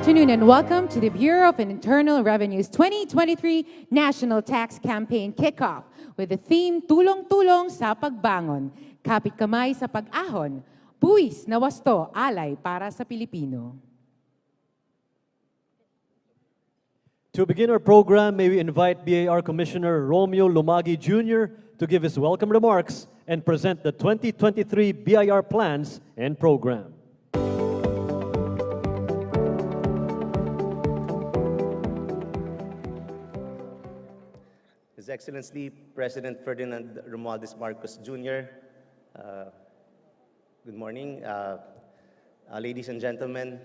afternoon and welcome to the Bureau of Internal Revenue's 2023 National Tax Campaign Kickoff with the theme Tulong-Tulong sa Pagbangon, Kapit Kamay sa Pag-ahon, Buwis na Wasto, Alay para sa Pilipino. To begin our program, may we invite BAR Commissioner Romeo Lumagi Jr. to give his welcome remarks and present the 2023 BIR plans and program. His Excellency President Ferdinand R. Marcos Jr., good morning, ladies and gentlemen,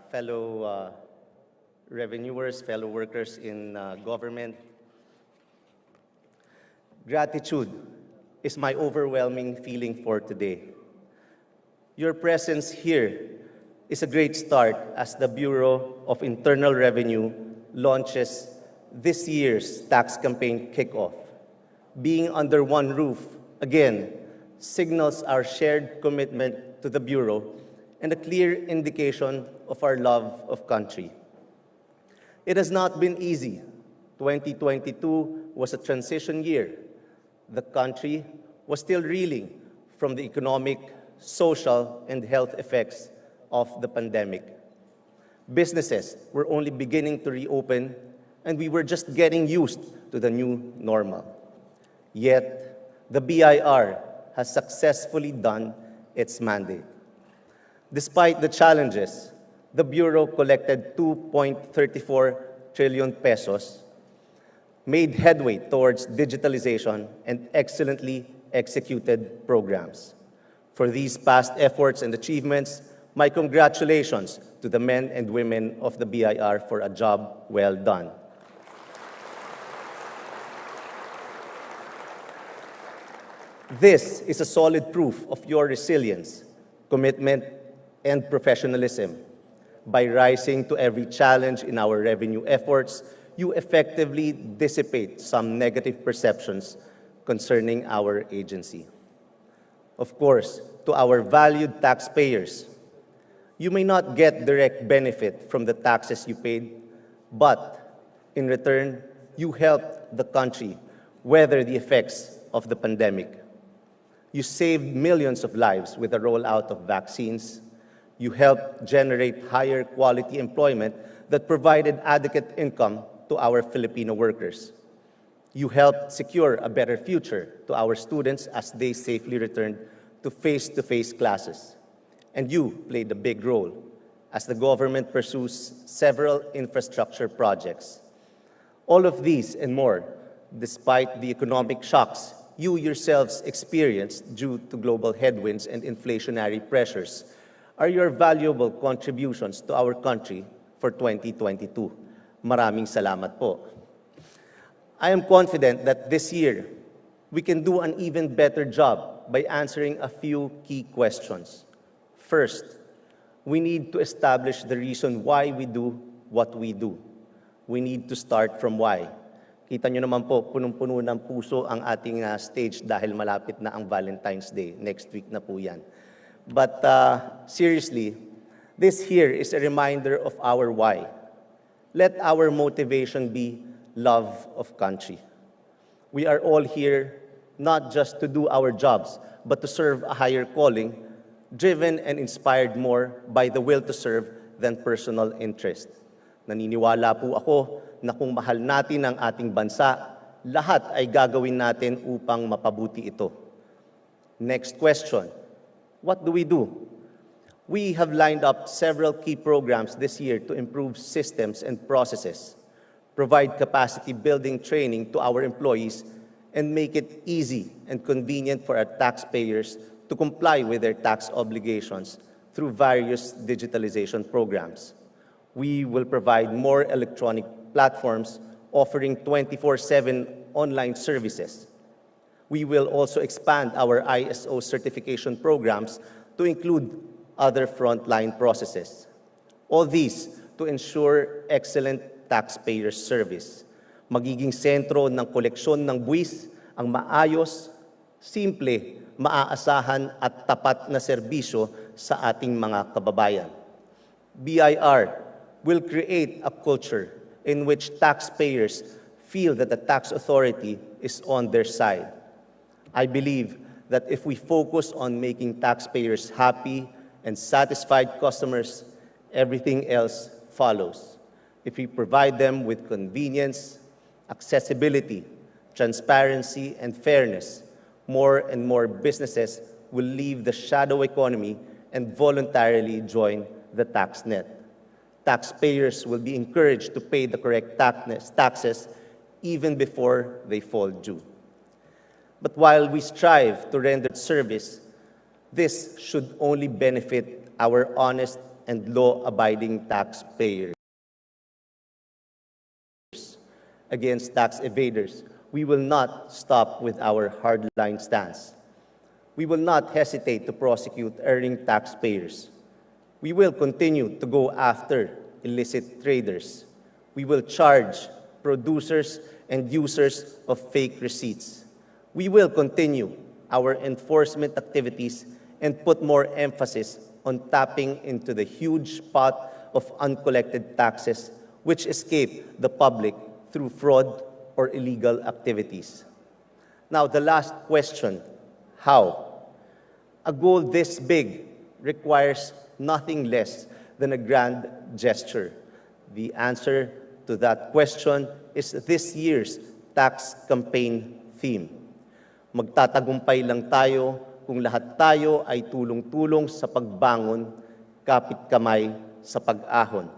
fellow revenuers, fellow workers in government. Gratitude is my overwhelming feeling for today. Your presence here is a great start as the Bureau of Internal Revenue launches this year's tax campaign kickoff. Being under one roof, again, signals our shared commitment to the Bureau and a clear indication of our love of country. It has not been easy. 2022 was a transition year. The country was still reeling from the economic, social, and health effects of the pandemic. Businesses were only beginning to reopen, and we were just getting used to the new normal. Yet, the BIR has successfully done its mandate. Despite the challenges, the Bureau collected 2.34 trillion pesos, made headway towards digitalization, and excellently executed programs. For these past efforts and achievements, my congratulations to the men and women of the BIR for a job well done. This is a solid proof of your resilience, commitment, and professionalism. By rising to every challenge in our revenue efforts, you effectively dissipate some negative perceptions concerning our agency. Of course, to our valued taxpayers, you may not get direct benefit from the taxes you paid, but in return, you helped the country weather the effects of the pandemic. You saved millions of lives with the rollout of vaccines. You helped generate higher quality employment that provided adequate income to our Filipino workers. You helped secure a better future to our students as they safely returned to face-to-face classes. And you played a big role as the government pursues several infrastructure projects. All of these and more, despite the economic shocks you yourselves experienced due to global headwinds and inflationary pressures, are your valuable contributions to our country for 2022. Maraming salamat po. I am confident that this year, we can do an even better job by answering a few key questions. First, we need to establish the reason why we do what we do. We need to start from why. Kita nyo naman po, punong-puno ng puso ang ating stage dahil malapit na ang Valentine's Day. Next week na po yan. But seriously, this here is a reminder of our why. Let our motivation be love of country. We are all here not just to do our jobs, but to serve a higher calling, driven and inspired more by the will to serve than personal interest. Naniniwala po ako na kung mahal natin ang ating bansa, lahat ay gagawin natin upang mapabuti ito. Next question, what do? We have lined up several key programs this year to improve systems and processes, provide capacity building training to our employees, and make it easy and convenient for our taxpayers to comply with their tax obligations through various digitalization programs. We will provide more electronic platforms offering 24/7 online services. We will also expand our ISO certification programs to include other frontline processes. All these to ensure excellent taxpayer service. Magiging sentro ng koleksyon ng buwis ang maayos, simple, maaasahan at tapat na serbisyo sa ating mga kababayan. BIR will create a culture in which taxpayers feel that the tax authority is on their side. I believe that if we focus on making taxpayers happy and satisfied customers, everything else follows. If we provide them with convenience, accessibility, transparency, and fairness, more and more businesses will leave the shadow economy and voluntarily join the tax net. Taxpayers will be encouraged to pay the correct taxes even before they fall due. But while we strive to render service, this should only benefit our honest and law-abiding taxpayers. Against tax evaders, we will not stop with our hardline stance. We will not hesitate to prosecute erring taxpayers. We will continue to go after illicit traders. We will charge producers and users of fake receipts. We will continue our enforcement activities and put more emphasis on tapping into the huge pot of uncollected taxes which escape the public through fraud or illegal activities. Now, the last question, how? A goal this big requires nothing less than a grand gesture. The answer to that question is this year's tax campaign theme. Magtatagumpay lang tayo kung lahat tayo ay tulong-tulong sa pagbangon, kapit kamay sa pag-ahon.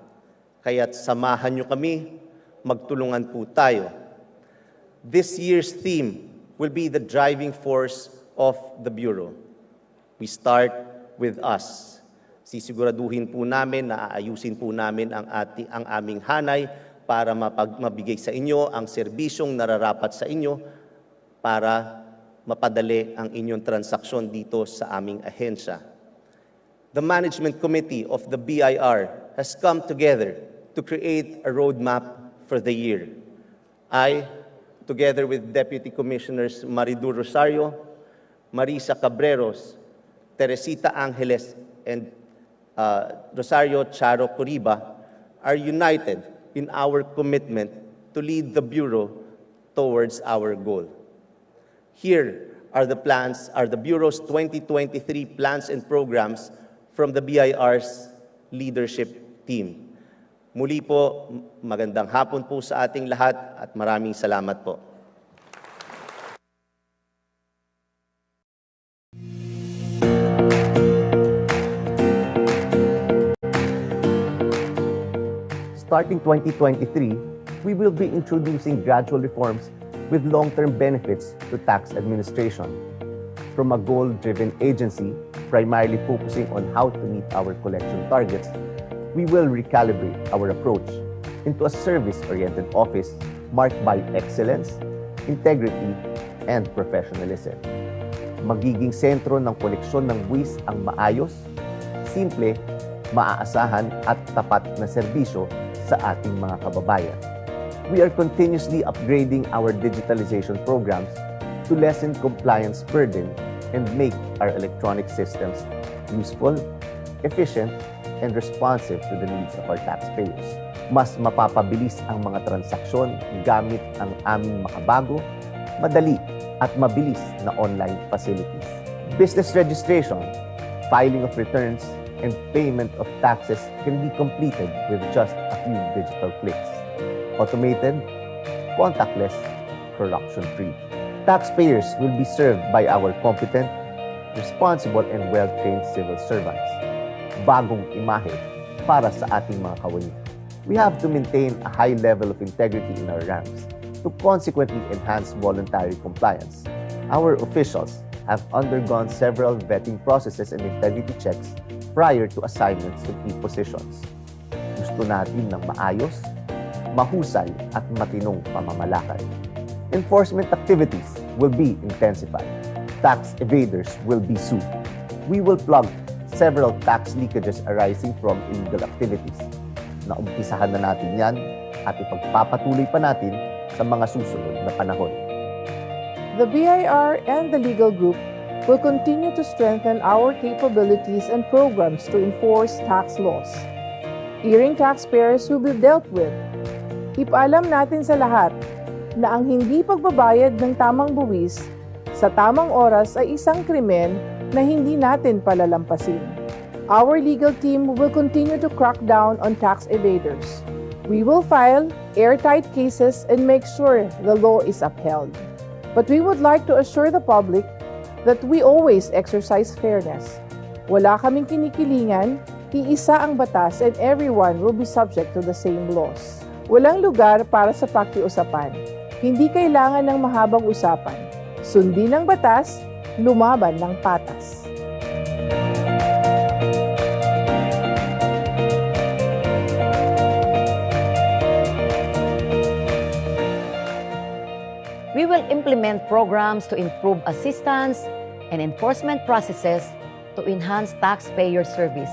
Kaya't samahan niyo kami, magtulungan po tayo. This year's theme will be the driving force of the Bureau. We start with us. Sisiguraduhin po namin na aayusin po namin ang aming hanay para mabigay sa inyo ang serbisyong nararapat sa inyo para mapadali ang inyong transaksyon dito sa aming ahensya. The Management Committee of the BIR has come together to create a roadmap for the year. I, together with Deputy Commissioners Maridu Rosario, Marisa Cabreros, Teresita Angeles, and Rosario Charo Coriba, are united in our commitment to lead the Bureau towards our goal. Here are the Bureau's 2023 plans and programs from the BIR's leadership team. Muli po, magandang hapon po sa ating lahat at maraming salamat po. Starting 2023, we will be introducing gradual reforms with long-term benefits to tax administration. From a goal-driven agency, primarily focusing on how to meet our collection targets, we will recalibrate our approach into a service-oriented office marked by excellence, integrity, and professionalism. Magiging sentro ng koleksyon ng buwis ang maayos, simple, maaasahan at tapat na serbisyo sa ating mga kababayan. We are continuously upgrading our digitalization programs to lessen compliance burden and make our electronic systems useful, efficient, and responsive to the needs of our taxpayers. Mas mapapabilis ang mga transaksyon gamit ang aming makabago, madali, at mabilis na online facilities. Business registration, filing of returns, and payment of taxes can be completed with just a few digital clicks. Automated, contactless, corruption-free. Taxpayers will be served by our competent, responsible, and well-trained civil servants. Bagong imahe para sa ating mga kawani. We have to maintain a high level of integrity in our ranks to consequently enhance voluntary compliance. Our officials have undergone several vetting processes and integrity checks prior to assignments to key positions. Gusto natin ng maayos, mahusay at matinong pamamalakad. Enforcement activities will be intensified. Tax evaders will be sued. We will plug several tax leakages arising from illegal activities. Naumpisahan na natin yan at ipagpapatuloy pa natin sa mga susunod na panahon. The BIR and the legal group will continue to strengthen our capabilities and programs to enforce tax laws. erring taxpayers will be dealt with. Ipaalam natin sa lahat na ang hindi pagbabayad ng tamang buwis sa tamang oras ay isang krimen na hindi natin palalampasin. Our legal team will continue to crack down on tax evaders. We will file airtight cases and make sure the law is upheld. But we would like to assure the public that we always exercise fairness. Wala kaming kinikilingan, iisa ang batas and everyone will be subject to the same laws. Walang lugar para sa pakiusapan. Hindi kailangan ng mahabang usapan. Sundin ang batas, lumaban ng patas. We will implement programs to improve assistance and enforcement processes to enhance taxpayer service.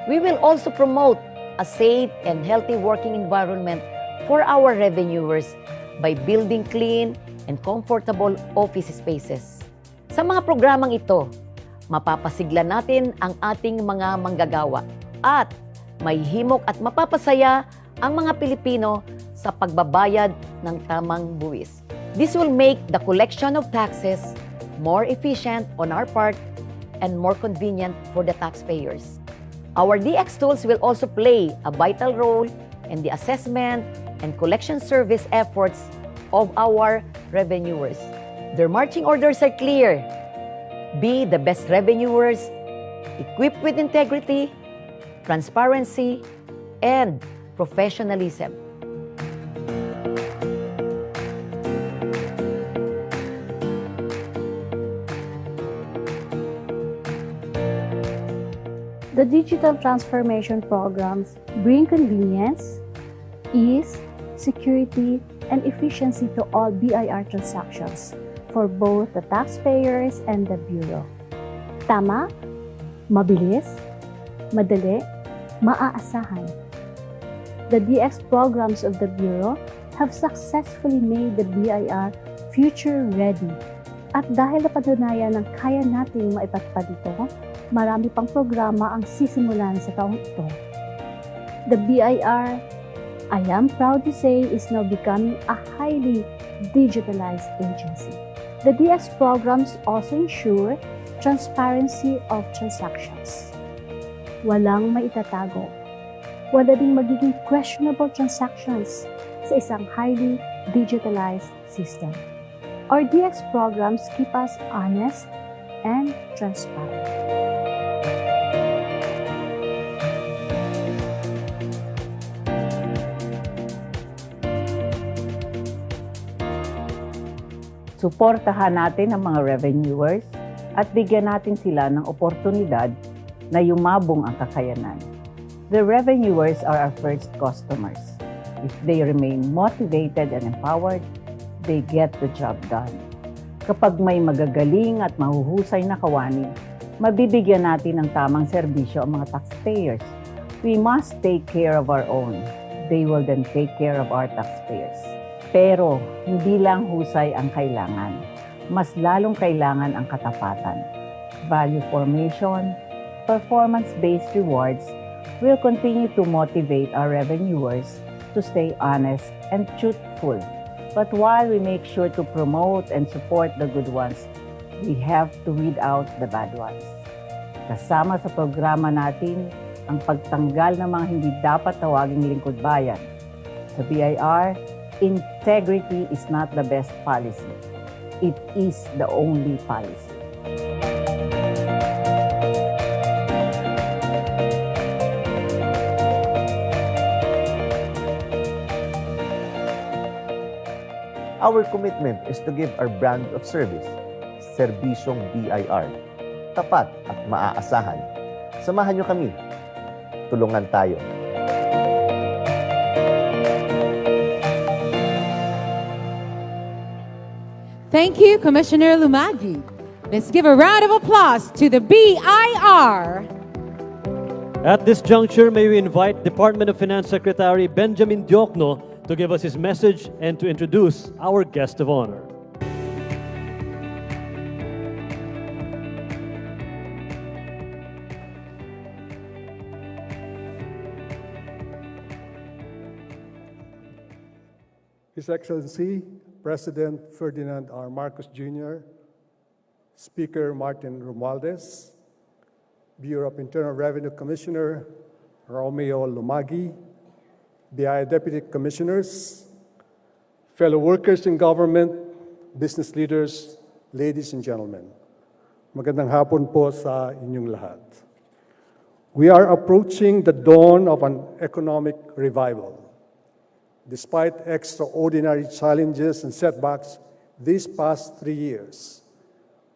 We will also promote a safe and healthy working environment for our revenuers by building clean and comfortable office spaces. Sa mga programang ito, mapapasigla natin ang ating mga manggagawa at may himok at mapapasaya ang mga Pilipino sa pagbabayad ng tamang buwis. This will make the collection of taxes more efficient on our part and more convenient for the taxpayers. Our DX tools will also play a vital role in the assessment and collection service efforts of our revenuers. Their marching orders are clear. Be the best revenuers, equipped with integrity, transparency, and professionalism. The digital transformation programs bring convenience, ease, security, and efficiency to all BIR transactions for both the taxpayers and the Bureau. Tama, mabilis, madali, maaasahan. The DX programs of the Bureau have successfully made the BIR future-ready. At dahil napatunayan ng kaya nating maipatupad ito, marami pang programa ang sisimulan sa taong ito. The BIR, I am proud to say, is now becoming a highly digitalized agency. The DX programs also ensure transparency of transactions. Walang maitatago. Wala ding magiging questionable transactions sa isang highly digitalized system. Our DX programs keep us honest and transparent. Suportahan natin ang mga revenuers at bigyan natin sila ng oportunidad na yumabong ang kakayanan. The revenuers are our first customers. If they remain motivated and empowered, they get the job done. Kapag may magagaling at mahuhusay na kawani, mabibigyan natin ng tamang serbisyo ang mga taxpayers. We must take care of our own. They will then take care of our taxpayers. Pero hindi lang husay ang kailangan. Mas lalong kailangan ang katapatan. Value formation, performance-based rewards will continue to motivate our revenuers to stay honest and truthful. But while we make sure to promote and support the good ones, we have to weed out the bad ones. Kasama sa programa natin ang pagtanggal ng mga hindi dapat tawaging lingkod bayan. Sa BIR, integrity is not the best policy. It is the only policy. Our commitment is to give our brand of service, Serbisyong BIR, tapat at maaasahan. Samahan niyo kami. Tulungan tayo. Thank you, Commissioner Lumagi. Let's give a round of applause to the BIR. At this juncture, may we invite Department of Finance Secretary Benjamin Diokno to give us his message and to introduce our guest of honor. His Excellency, President Ferdinand R. Marcos Jr., Speaker Martin Romualdez, Bureau of Internal Revenue Commissioner Romeo Lumagi, BI Deputy Commissioners, fellow workers in government, business leaders, ladies and gentlemen. Magandang hapon po sa inyong lahat. We are approaching the dawn of an economic revival. Despite extraordinary challenges and setbacks these past 3 years,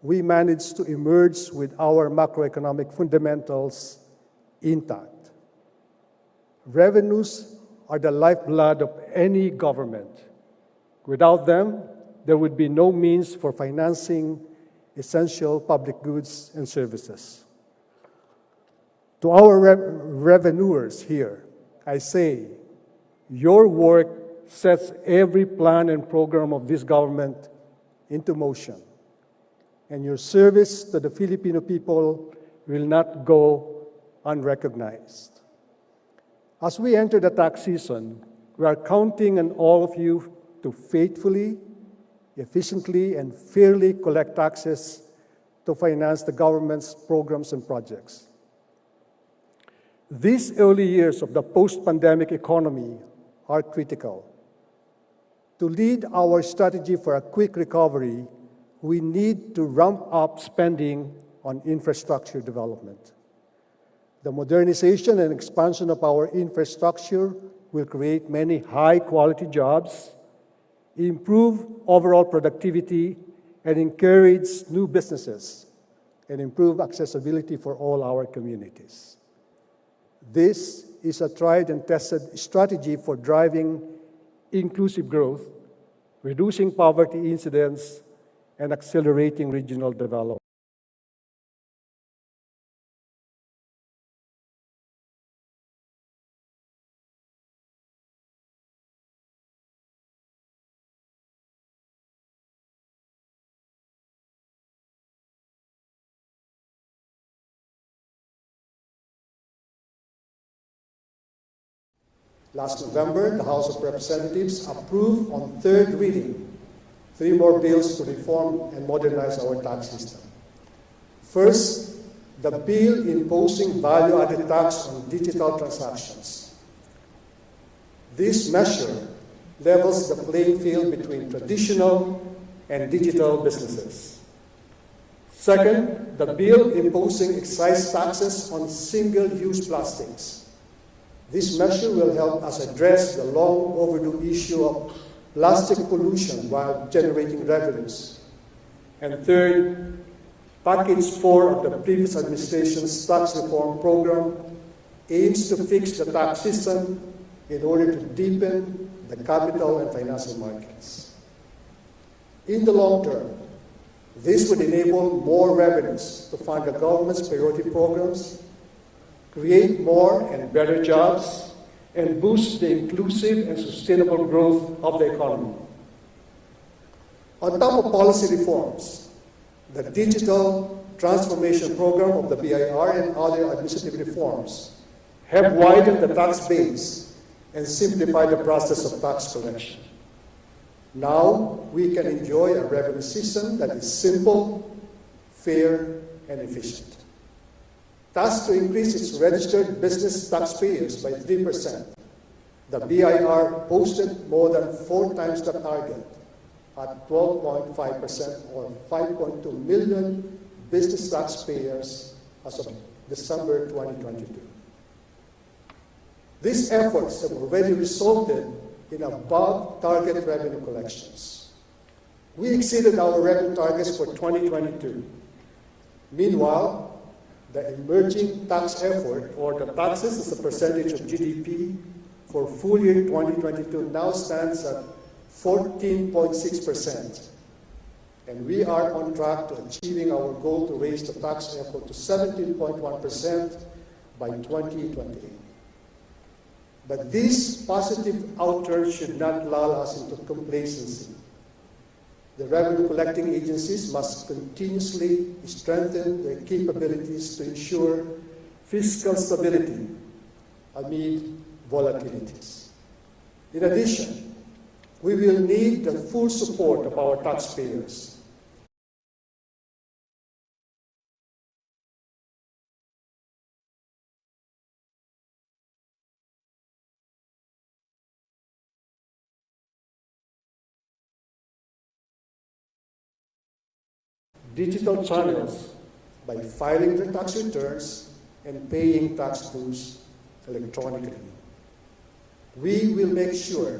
we managed to emerge with our macroeconomic fundamentals intact. Revenues are the lifeblood of any government. Without them, there would be no means for financing essential public goods and services. To our revenuers here, I say, your work sets every plan and program of this government into motion, and your service to the Filipino people will not go unrecognized. As we enter the tax season, we are counting on all of you to faithfully, efficiently, and fairly collect taxes to finance the government's programs and projects. These early years of the post-pandemic economy are critical. To lead our strategy for a quick recovery, we need to ramp up spending on infrastructure development. The modernization and expansion of our infrastructure will create many high-quality jobs, improve overall productivity, and encourage new businesses, and improve accessibility for all our communities. This is a tried and tested strategy for driving inclusive growth, reducing poverty incidence, and accelerating regional development. Last November, the House of Representatives approved on third reading 3 more bills to reform and modernize our tax system. First, the bill imposing value-added tax on digital transactions. This measure levels the playing field between traditional and digital businesses. Second, the bill imposing excise taxes on single-use plastics. This measure will help us address the long overdue issue of plastic pollution while generating revenues. And third, Package 4 of the previous administration's tax reform program aims to fix the tax system in order to deepen the capital and financial markets. In the long term, this would enable more revenues to fund the government's priority programs, create more and better jobs, and boost the inclusive and sustainable growth of the economy. On top of policy reforms, the digital transformation program of the BIR and other administrative reforms have widened the tax base and simplified the process of tax collection. Now, we can enjoy a revenue system that is simple, fair, and efficient. Tasked to increase its registered business taxpayers by 3%, the BIR posted more than 4 times the target at 12.5% or 5.2 million business taxpayers as of December 2022. These efforts have already resulted in above-target revenue collections. We exceeded our revenue targets for 2022. Meanwhile, the emerging tax effort, or the taxes as a percentage of GDP for full year 2022 now stands at 14.6%. And we are on track to achieving our goal to raise the tax effort to 17.1% by 2028. But this positive outturn should not lull us into complacency. The revenue collecting agencies must continuously strengthen their capabilities to ensure fiscal stability amid volatilities. In addition, we will need the full support of our taxpayers. Digital channels by filing their tax returns and paying tax dues electronically. We will make sure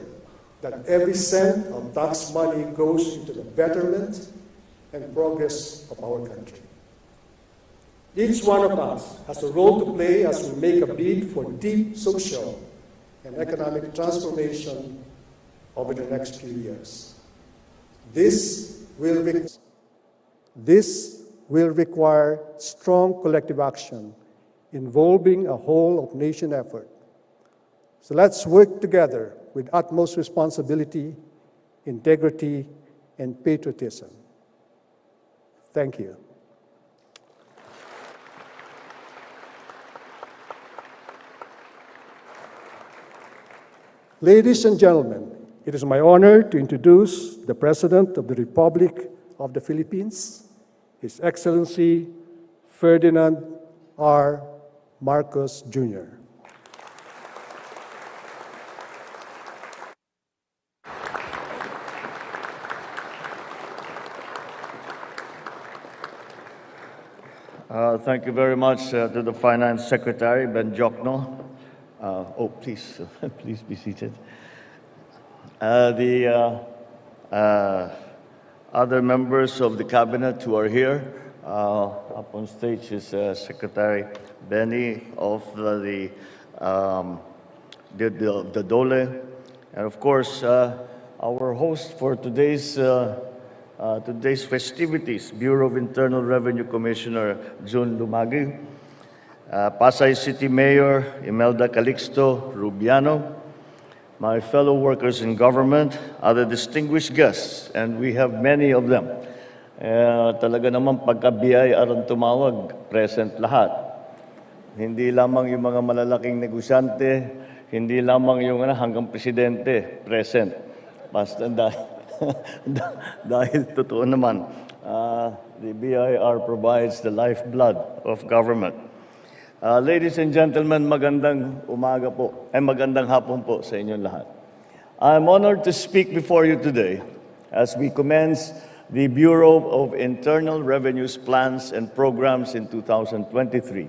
that every cent of tax money goes into the betterment and progress of our country. Each one of us has a role to play as we make a bid for deep social and economic transformation over the next few years. This will require strong collective action involving a whole-of-nation effort. So let's work together with utmost responsibility, integrity, and patriotism. Thank you. Ladies and gentlemen, it is my honor to introduce the President of the Republic of the Philippines, His Excellency Ferdinand R. Marcos Jr. Thank you very much to the Finance Secretary, Ben Jokno. Please, please be seated. The other members of the Cabinet who are here, up on stage is Secretary Benny of the Dole, and of course, our host for today's festivities, Bureau of Internal Revenue Commissioner June Lumagi, Pasay City Mayor Imelda Calixto Rubiano, my fellow workers in government, other distinguished guests, and we have many of them. Talaga naman pagka-BIR ang tumawag, present lahat. Hindi lamang yung mga malalaking negosyante, hindi lamang yung hanggang presidente, present. Basta dahil totoo naman, the BIR provides the lifeblood of government. Ladies and gentlemen, magandang umaga po, ay magandang hapon po sa inyong lahat. I'm honored to speak before you today as we commence the Bureau of Internal Revenue's plans and programs in 2023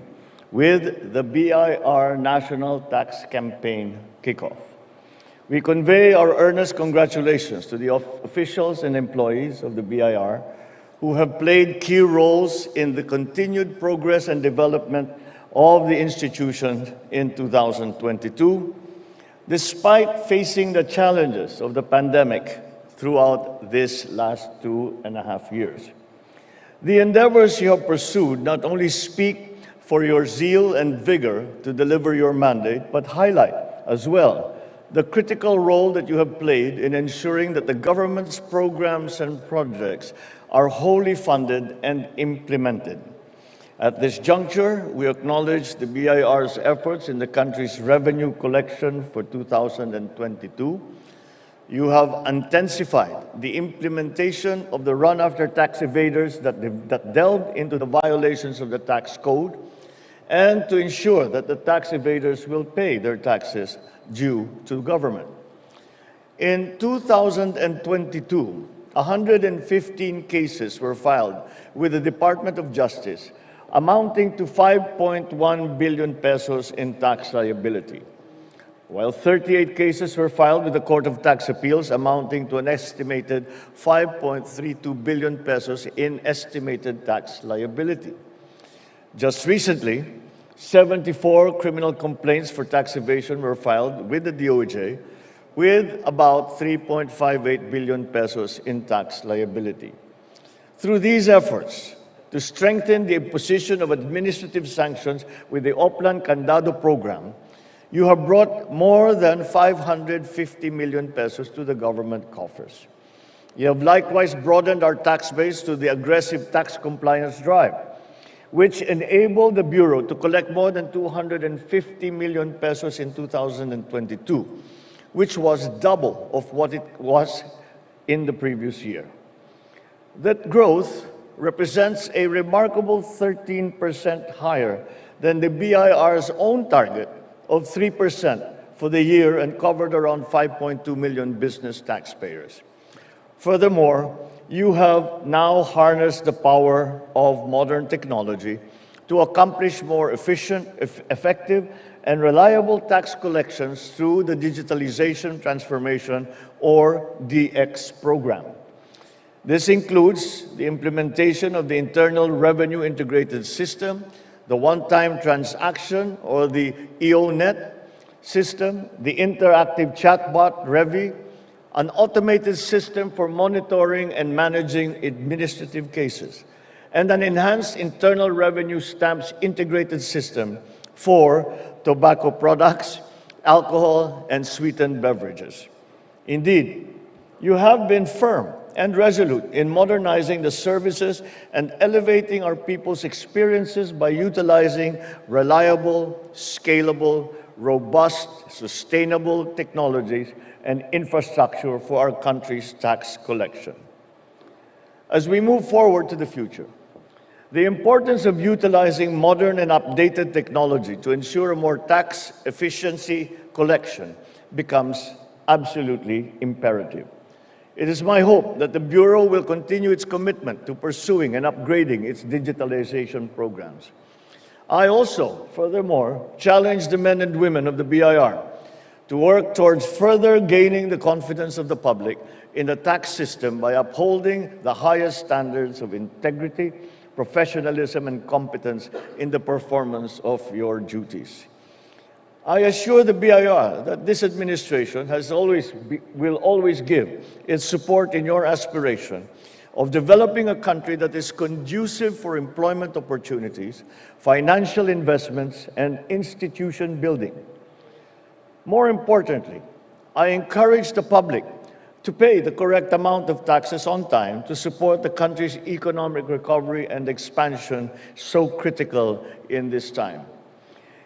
with the BIR National Tax Campaign Kickoff. We convey our earnest congratulations to the officials and employees of the BIR who have played key roles in the continued progress and development of the institution in 2022, despite facing the challenges of the pandemic throughout this last 2.5 years. The endeavors you have pursued not only speak for your zeal and vigor to deliver your mandate, but highlight as well the critical role that you have played in ensuring that the government's programs and projects are wholly funded and implemented. At this juncture, we acknowledge the BIR's efforts in the country's revenue collection for 2022. You have intensified the implementation of the run after tax evaders that delved into the violations of the tax code, and to ensure that the tax evaders will pay their taxes due to government. In 2022, 115 cases were filed with the Department of Justice, amounting to 5.1 billion pesos in tax liability, while 38 cases were filed with the Court of Tax Appeals, amounting to an estimated 5.32 billion pesos in estimated tax liability. Just recently, 74 criminal complaints for tax evasion were filed with the DOJ, with about 3.58 billion pesos in tax liability. Through these efforts, to strengthen the imposition of administrative sanctions with the Oplan Candado program, you have brought more than 550 million pesos to the government coffers. You have likewise broadened our tax base through the aggressive tax compliance drive, which enabled the Bureau to collect more than 250 million pesos in 2022, which was double of what it was in the previous year. That growth represents a remarkable 13% higher than the BIR's own target of 3% for the year and covered around 5.2 million business taxpayers. Furthermore, you have now harnessed the power of modern technology to accomplish more efficient, effective, and reliable tax collections through the Digitalization Transformation, or DX program. This includes the implementation of the Internal Revenue Integrated System, the One-Time Transaction, or the EONet system, the interactive chatbot, Revi, an automated system for monitoring and managing administrative cases, and an enhanced Internal Revenue Stamps integrated system for tobacco products, alcohol, and sweetened beverages. Indeed, you have been firm and resolute in modernizing the services and elevating our people's experiences by utilizing reliable, scalable, robust, sustainable technologies and infrastructure for our country's tax collection. As we move forward to the future, the importance of utilizing modern and updated technology to ensure a more tax efficiency collection becomes absolutely imperative. It is my hope that the Bureau will continue its commitment to pursuing and upgrading its digitalization programs. I also, furthermore, challenge the men and women of the BIR to work towards further gaining the confidence of the public in the tax system by upholding the highest standards of integrity, professionalism, and competence in the performance of your duties. I assure the BIR that this administration will always give its support in your aspiration of developing a country that is conducive for employment opportunities, financial investments, and institution building. More importantly, I encourage the public to pay the correct amount of taxes on time to support the country's economic recovery and expansion so critical in this time.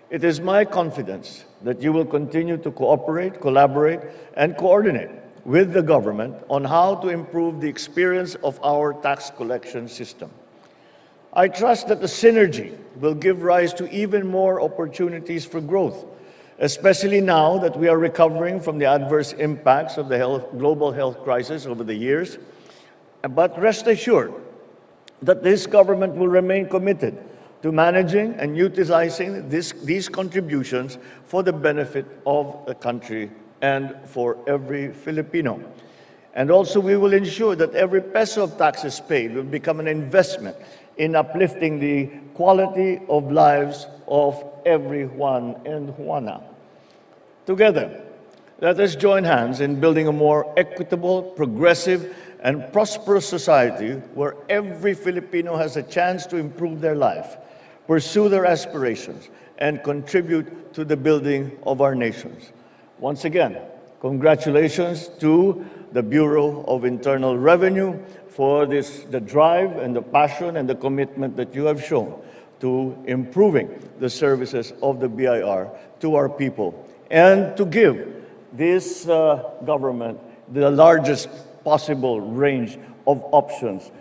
It is my confidence that you will continue to cooperate, collaborate, and coordinate with the government on how to improve the experience of our tax collection system. I trust that the synergy will give rise to even more opportunities for growth, especially now that we are recovering from the adverse impacts of the global health crisis over the years. But rest assured that this government will remain committed to managing and utilizing these contributions for the benefit of the country and for every Filipino. And also, we will ensure that every peso of taxes paid will become an investment in uplifting the quality of lives of every Juan and Juana. Together, let us join hands in building a more equitable, progressive, and prosperous society where every Filipino has a chance to improve their life, pursue their aspirations, and contribute to the building of our nations. Once again, congratulations to the Bureau of Internal Revenue for the drive and the passion and the commitment that you have shown to improving the services of the BIR to our people and to give this government the largest possible range of options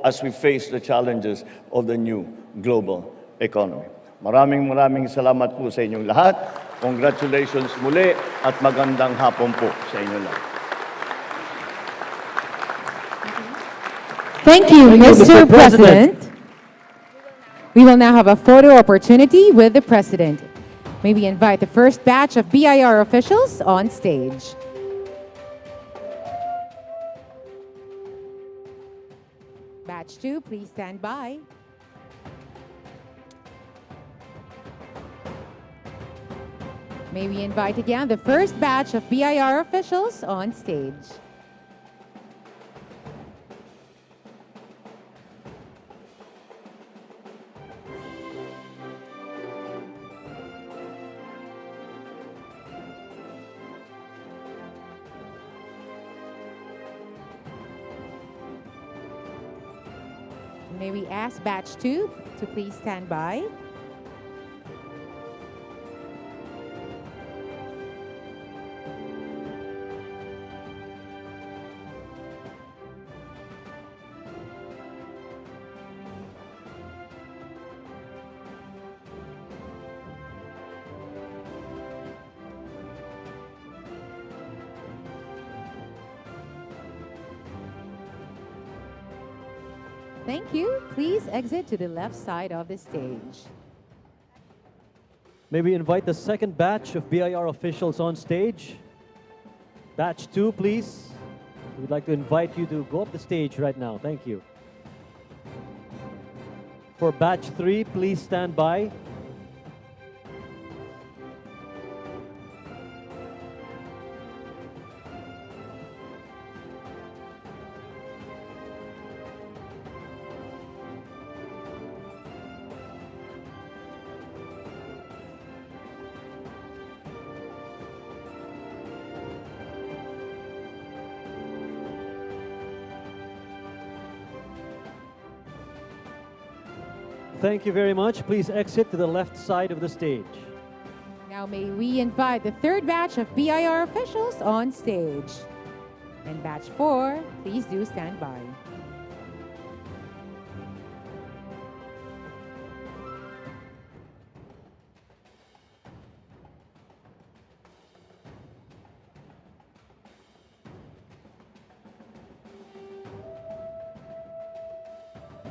as we face the challenges of the new global economy. Maraming salamat po sa inyong lahat. Congratulations muli at magandang hapon po sa inyong lahat. Thank you, Mr. President. We will now have a photo opportunity with the President. May we invite the first batch of BIR officials on stage. Batch 2, please stand by. May we invite again the first batch of BIR officials on stage. May we ask batch 2 to please stand by. Thank you. Please exit to the left side of the stage. May we invite the second batch of BIR officials on stage? Batch 2, please. We'd like to invite you to go up the stage right now. Thank you. For batch 3, please stand by. Thank you very much. Please exit to the left side of the stage. Now may we invite the third batch of BIR officials on stage. And batch 4, please do stand by.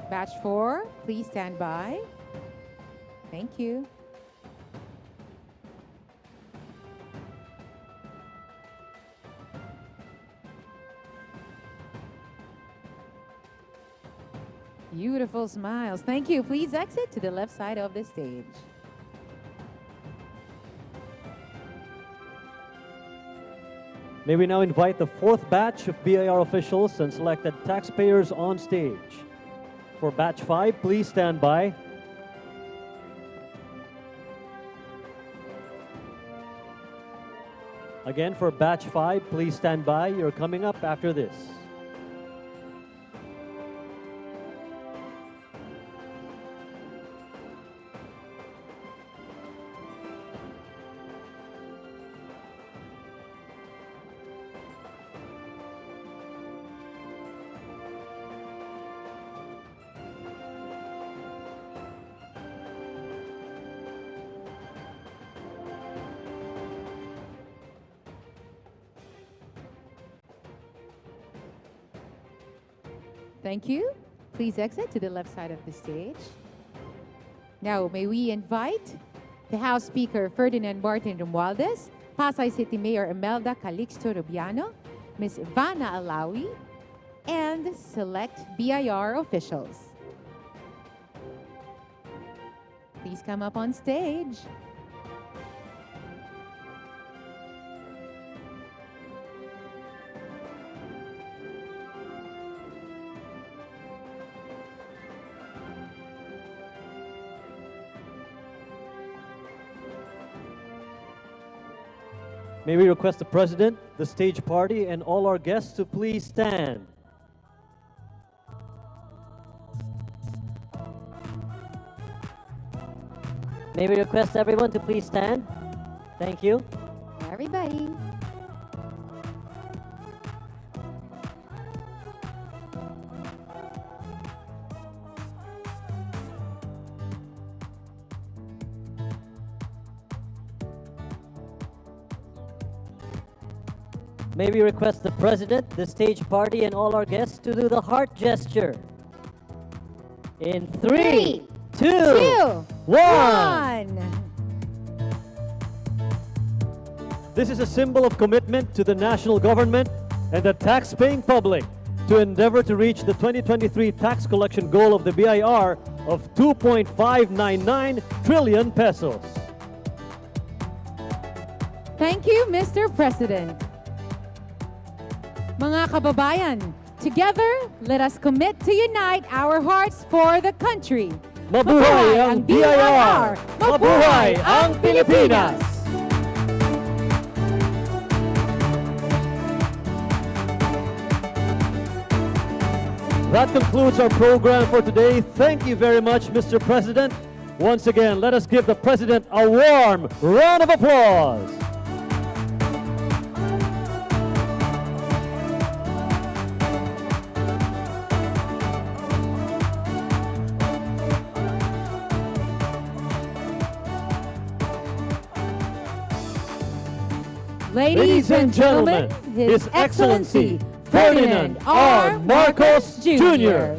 Batch 4, please stand by. Thank you. Beautiful smiles. Thank you. Please exit to the left side of the stage. May we now invite the fourth batch of BIR officials and selected taxpayers on stage. For batch 5, please stand by. Again, for batch 5, please stand by. You're coming up after this. Thank you. Please exit to the left side of the stage. Now, may we invite the House Speaker Ferdinand Martin Romualdez, Pasay City Mayor Imelda Calixto Rubiano, Ms. Ivana Alawi, and select BIR officials. Please come up on stage. May we request the President, the stage party, and all our guests to please stand. May we request everyone to please stand? Thank you. Everybody. May we request the President, the stage party, and all our guests to do the heart gesture. In 3, 2, 1. This is a symbol of commitment to the national government and the tax-paying public to endeavor to reach the 2023 tax collection goal of the BIR of 2.599 trillion pesos. Thank you, Mr. President. Mga kababayan, together, let us commit to unite our hearts for the country. Mabuhay ang BIR! Mabuhay ang Pilipinas! That concludes our program for today. Thank you very much, Mr. President. Once again, let us give the President a warm round of applause. Ladies and gentlemen, His Excellency Ferdinand R. Marcos Jr.